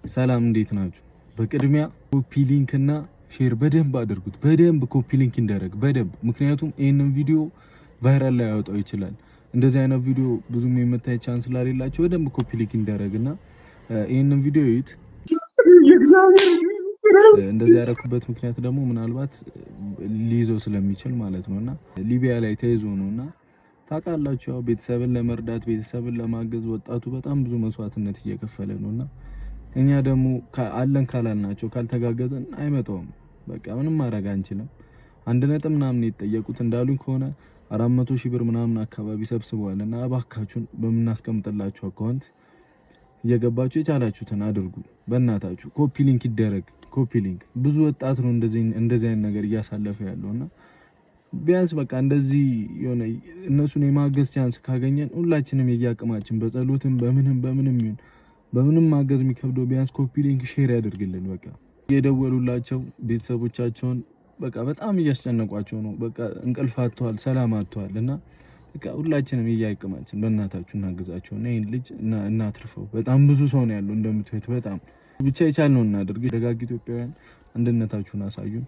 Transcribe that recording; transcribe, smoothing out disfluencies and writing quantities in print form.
ሰላም እንዴት ናችሁ? በቅድሚያ ኮፒ ሊንክ እና ሼር በደንብ አድርጉት። በደንብ ኮፒ ሊንክ እንደረግ በደንብ ምክንያቱም ይሄንን ቪዲዮ ቫይራል ላይ ያወጣው ይችላል። እንደዚህ አይነት ቪዲዮ ብዙም የመታይ ቻንስ ስላሌላችሁ በደንብ ኮፒ ሊንክ እንደረግና ይሄንን ቪዲዮ እዩት። እንደዚህ ያደረኩበት ምክንያት ደግሞ ምናልባት ሊይዘው ስለሚችል ማለት ነውና ሊቢያ ላይ ተይዞ ነውና ታውቃላችሁ፣ ያው ቤተሰብን ለመርዳት ቤተሰብን ለማገዝ ወጣቱ በጣም ብዙ መስዋዕትነት እየከፈለ ነውና እኛ ደግሞ አለን ካላልናቸው ካልተጋገዘን አይመጣውም። በቃ ምንም ማድረግ አንችልም። 1 ምናምን የተጠየቁት እንዳሉኝ ከሆነ 400,000 ብር ምናምን አካባቢ ሰብስበዋልና እባካችሁን በመናስቀምጥላችሁ አካውንት እየገባችሁ የቻላችሁትን አድርጉ። በእናታችሁ ኮፒ ሊንክ ይደረግ። ኮፒ ሊንክ ብዙ ወጣት ነው እንደዚህ አይነት ነገር እያሳለፈ ያለውና ቢያንስ በቃ እንደዚህ የሆነ እነሱን የማገዝ ቻንስ ካገኘን ሁላችንም የያቅማችን በጸሎትም በምንም ይሁን በምንም ማገዝ የሚከብደው ቢያንስ ኮፒ ሊንክ ሼር ያደርግልን። በቃ የደወሉላቸው ቤተሰቦቻቸውን በቃ በጣም እያስጨነቋቸው ነው። በቃ እንቅልፍ አጥተዋል፣ ሰላም አጥተዋል እና በቃ ሁላችንም የያቅማችን በእናታችሁ እናግዛቸውና ይሄን ልጅ እናትርፈው። በጣም ብዙ ሰው ነው ያለው እንደምትሄድ በጣም ብቻ የቻልነው እናድርግ። ደጋግ ኢትዮጵያውያን አንድነታችሁን አሳዩን።